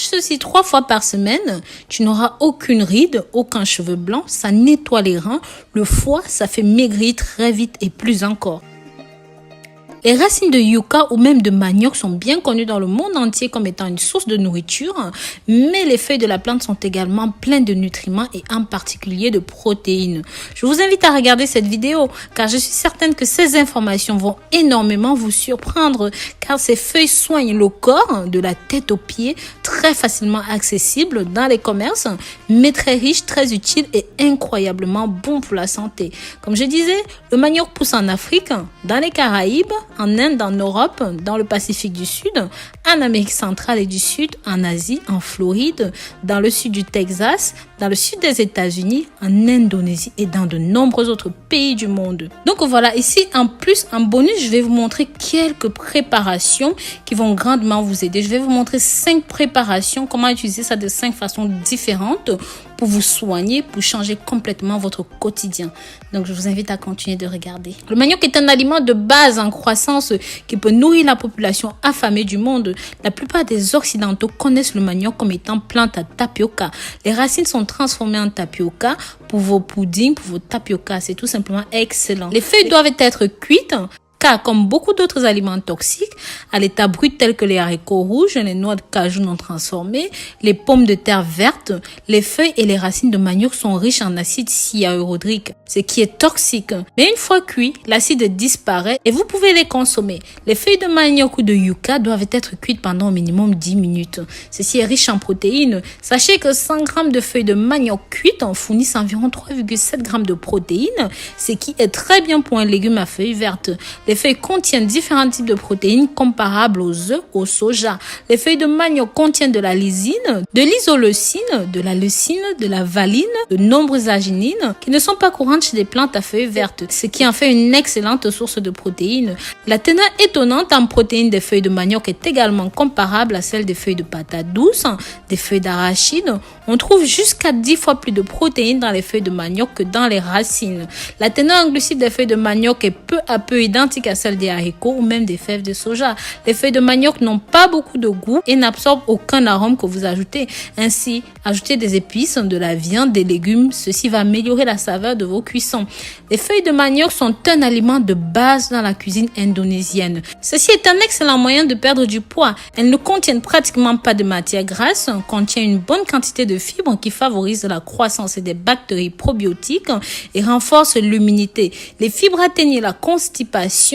ceci 3 fois par semaine, tu n'auras aucune ride, aucun cheveu blanc, ça nettoie les reins, le foie, ça fait maigrir très vite et plus encore. Les racines de yucca ou même de manioc sont bien connues dans le monde entier comme étant une source de nourriture, mais les feuilles de la plante sont également pleines de nutriments et en particulier de protéines. Je vous invite à regarder cette vidéo car je suis certaine que ces informations vont énormément vous surprendre car ces feuilles soignent le corps de la tête aux pieds, très facilement accessibles dans les commerces, mais très riches, très utiles et incroyablement bons pour la santé. Comme je disais, le manioc pousse en Afrique, dans les Caraïbes, en Inde, en Europe, dans le Pacifique du Sud, en Amérique centrale et du Sud, en Asie, en Floride, dans le sud du Texas, dans le sud des États-Unis, en Indonésie et dans de nombreux autres pays du monde. Donc voilà, ici en plus, en bonus, je vais vous montrer quelques préparations qui vont grandement vous aider. Je vais vous montrer 5 préparations, comment utiliser ça de 5 façons différentes pour vous soigner, pour changer complètement votre quotidien. Donc je vous invite à continuer de regarder. Le manioc est un aliment de base en croissance qui peut nourrir la population affamée du monde. La plupart des Occidentaux connaissent le manioc comme étant plante à tapioca. Les racines sont transformées en tapioca pour vos puddings, pour vos tapioca. C'est tout simplement excellent. Les feuilles doivent être cuites. Car comme beaucoup d'autres aliments toxiques, à l'état brut tels que les haricots rouges, les noix de cajou non transformées, les pommes de terre vertes, les feuilles et les racines de manioc sont riches en acide cyaurhydrique, ce qui est toxique. Mais une fois cuit, l'acide disparaît et vous pouvez les consommer. Les feuilles de manioc ou de yucca doivent être cuites pendant au minimum 10 minutes. Ceci est riche en protéines. Sachez que 100 g de feuilles de manioc cuites en fournissent environ 3,7 g de protéines, ce qui est très bien pour un légume à feuilles vertes. Les feuilles contiennent différents types de protéines comparables aux œufs, au soja. Les feuilles de manioc contiennent de la lysine, de l'isoleucine, de la leucine, de la valine, de nombreuses arginines qui ne sont pas courantes chez des plantes à feuilles vertes, ce qui en fait une excellente source de protéines. La teneur étonnante en protéines des feuilles de manioc est également comparable à celle des feuilles de patates douces, des feuilles d'arachide. On trouve jusqu'à 10 fois plus de protéines dans les feuilles de manioc que dans les racines. La teneur en glucides des feuilles de manioc est peu à peu identique à celle des haricots ou même des fèves de soja. Les feuilles de manioc n'ont pas beaucoup de goût et n'absorbent aucun arôme que vous ajoutez. Ainsi, ajoutez des épices, de la viande, des légumes. Ceci va améliorer la saveur de vos cuissons. Les feuilles de manioc sont un aliment de base dans la cuisine indonésienne. Ceci est un excellent moyen de perdre du poids. Elles ne contiennent pratiquement pas de matière grasse, contiennent une bonne quantité de fibres qui favorisent la croissance des bactéries probiotiques et renforcent l'immunité. Les fibres atteignent la constipation.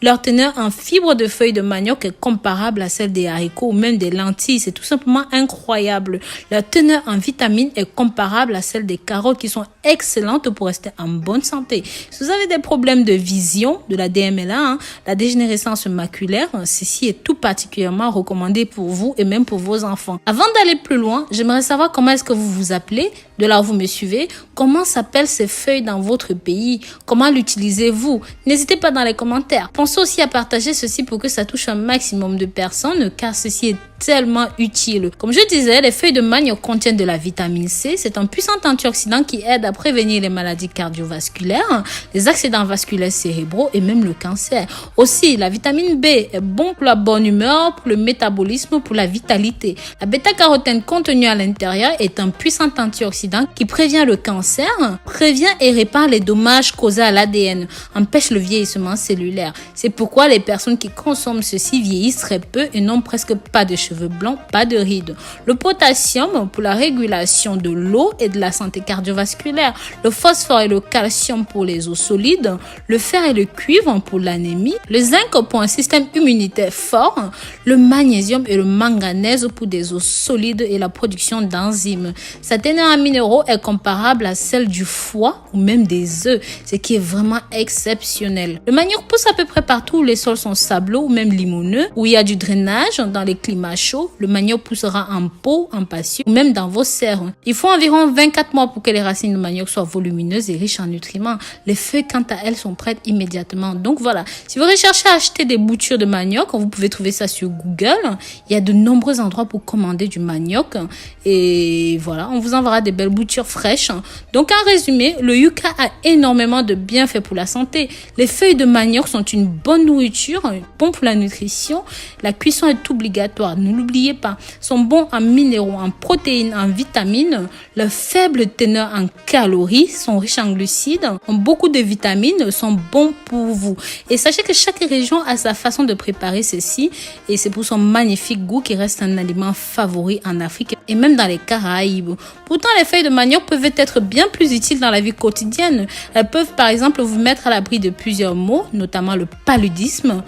Leur teneur en fibres de feuilles de manioc est comparable à celle des haricots ou même des lentilles. C'est tout simplement incroyable. Leur teneur en vitamines est comparable à celle des carottes qui sont excellentes pour rester en bonne santé. Si vous avez des problèmes de vision, de la DMLA, la dégénérescence maculaire, ceci est tout particulièrement recommandé pour vous et même pour vos enfants. Avant d'aller plus loin, j'aimerais savoir comment est-ce que vous vous appelez, de là où vous me suivez, comment s'appellent ces feuilles dans votre pays, comment l'utilisez-vous. N'hésitez pas dans les commentaires. Pensez aussi à partager ceci pour que ça touche un maximum de personnes car ceci est tellement utile. Comme je disais, les feuilles de manioc contiennent de la vitamine C. C'est un puissant antioxydant qui aide à prévenir les maladies cardiovasculaires, les accidents vasculaires cérébraux et même le cancer. Aussi, la vitamine B est bon pour la bonne humeur, pour le métabolisme, pour la vitalité. La bêta-carotène contenue à l'intérieur est un puissant antioxydant qui prévient le cancer, prévient et répare les dommages causés à l'ADN, empêche le vieillissement cellulaire. C'est pourquoi les personnes qui consomment ceci vieillissent très peu et n'ont presque pas de cheveux blancs, pas de rides. Le potassium pour la régulation de l'eau et de la santé cardiovasculaire. Le phosphore et le calcium pour les os solides. Le fer et le cuivre pour l'anémie. Le zinc pour un système immunitaire fort. Le magnésium et le manganèse pour des os solides et la production d'enzymes. Sa teneur en minéraux est comparable à celle du foie ou même des œufs, ce qui est vraiment exceptionnel. Le manioc pousse à peu près partout où les sols sont sableux ou même limoneux, où il y a du drainage. Dans les climats chauds, le manioc poussera en pot, en patio ou même dans vos serres. Il faut environ 24 mois pour que les racines de manioc soient volumineuses et riches en nutriments. Les feuilles, quant à elles, sont prêtes immédiatement. Donc voilà, si vous recherchez à acheter des boutures de manioc, vous pouvez trouver ça sur Google. Il y a de nombreux endroits pour commander du manioc. Et voilà, on vous enverra des belles boutures fraîches. Donc en résumé, le yucca a énormément de bienfaits pour la santé. Les feuilles de manioc sont une bonne nourriture, bon pour la nutrition. La cuisson est obligatoire, ne l'oubliez pas. Ils sont bons en minéraux, en protéines, en vitamines. Leur faible teneur en calories, sont riches en glucides, ont beaucoup de vitamines, sont bons pour vous. Et sachez que chaque région a sa façon de préparer ceci et c'est pour son magnifique goût qui reste un aliment favori en Afrique et même dans les Caraïbes. Pourtant, les feuilles de manioc peuvent être bien plus utiles dans la vie quotidienne. Elles peuvent par exemple vous mettre à l'abri de plusieurs maux, notamment le paludisme,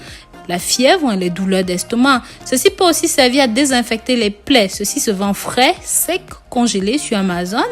la fièvre, les douleurs d'estomac. Ceci peut aussi servir à désinfecter les plaies. Ceci se vend frais, sec, congelé sur Amazon,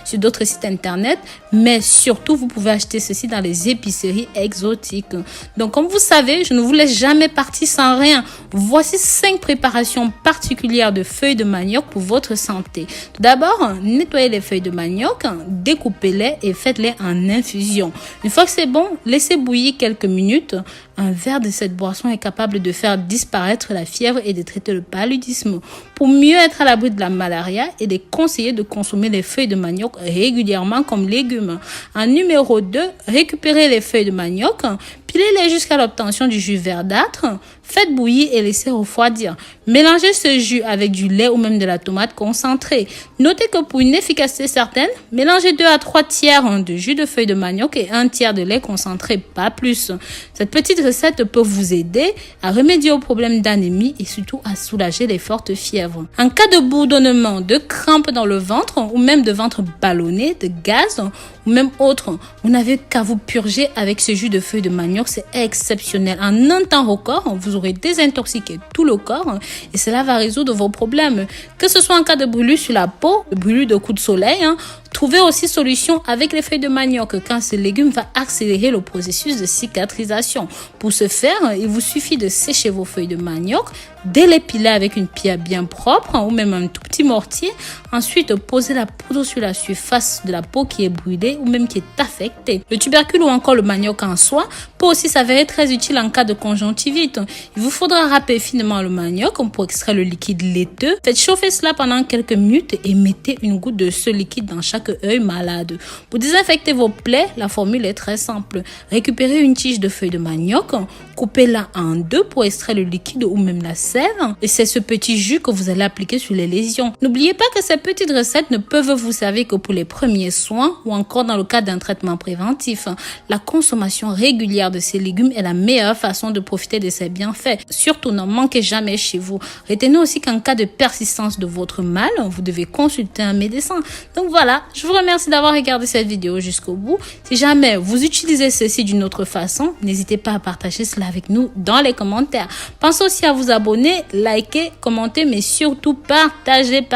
sur d'autres sites internet, mais surtout vous pouvez acheter ceci dans les épiceries exotiques. Donc comme vous savez, je ne vous laisse jamais partir sans rien. Voici 5 préparations particulières de feuilles de manioc pour votre santé. Tout d'abord, nettoyez les feuilles de manioc, découpez-les et faites-les en infusion. Une fois que c'est bon, laissez bouillir quelques minutes. Un verre de cette boisson est capable de faire disparaître la fièvre et de traiter le paludisme. Pour mieux être à l'abri de la malaria, il est conseillé de consommer les feuilles de manioc régulièrement comme légumes. En numéro 2, récupérez les feuilles de manioc, pilez-les jusqu'à l'obtention du jus verdâtre, faites bouillir et laissez refroidir. Mélangez ce jus avec du lait ou même de la tomate concentrée. Notez que pour une efficacité certaine, mélangez 2 à 3 tiers de jus de feuilles de manioc et 1 tiers de lait concentré, pas plus. Cette petite recette peut vous aider à remédier aux problèmes d'anémie et surtout à soulager les fortes fièvres. En cas de bourdonnement, de crampes dans le ventre ou même de ventre ballonné, de gaz ou même autre, vous n'avez qu'à vous purger avec ce jus de feuilles de manioc. C'est exceptionnel. En un temps record, vous aurez désintoxiqué tout le corps et cela va résoudre vos problèmes. Que ce soit en cas de brûlure sur la peau, de brûlure de coups de soleil, trouvez aussi solution avec les feuilles de manioc car ce légume va accélérer le processus de cicatrisation. Pour ce faire, il vous suffit de sécher vos feuilles de manioc, de les piler avec une pierre bien propre ou même un tout petit mortier. Ensuite, posez la poudre sur la surface de la peau qui est brûlée ou même qui est affectée. Le tubercule ou encore le manioc en soi peut aussi s'avérer très utile en cas de conjonctivite. Il vous faudra râper finement le manioc pour extraire le liquide laiteux. Faites chauffer cela pendant quelques minutes et mettez une goutte de ce liquide dans chaque œil malade. Pour désinfecter vos plaies, la formule est très simple. Récupérez une tige de feuilles de manioc, coupez-la en 2 pour extraire le liquide ou même la sève et c'est ce petit jus que vous allez appliquer sur les lésions. N'oubliez pas que ces petites recettes ne peuvent vous servir que pour les premiers soins ou encore dans le cas d'un traitement préventif. La consommation régulière de ces légumes est la meilleure façon de profiter de ces bienfaits. Surtout, n'en manquez jamais chez vous. Retenez aussi qu'en cas de persistance de votre mal, vous devez consulter un médecin. Donc voilà, je vous remercie d'avoir regardé cette vidéo jusqu'au bout. Si jamais vous utilisez ceci d'une autre façon, n'hésitez pas à partager cela avec nous dans les commentaires. Pensez aussi à vous abonner, liker, commenter, mais surtout partager.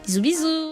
Bisous, bisous.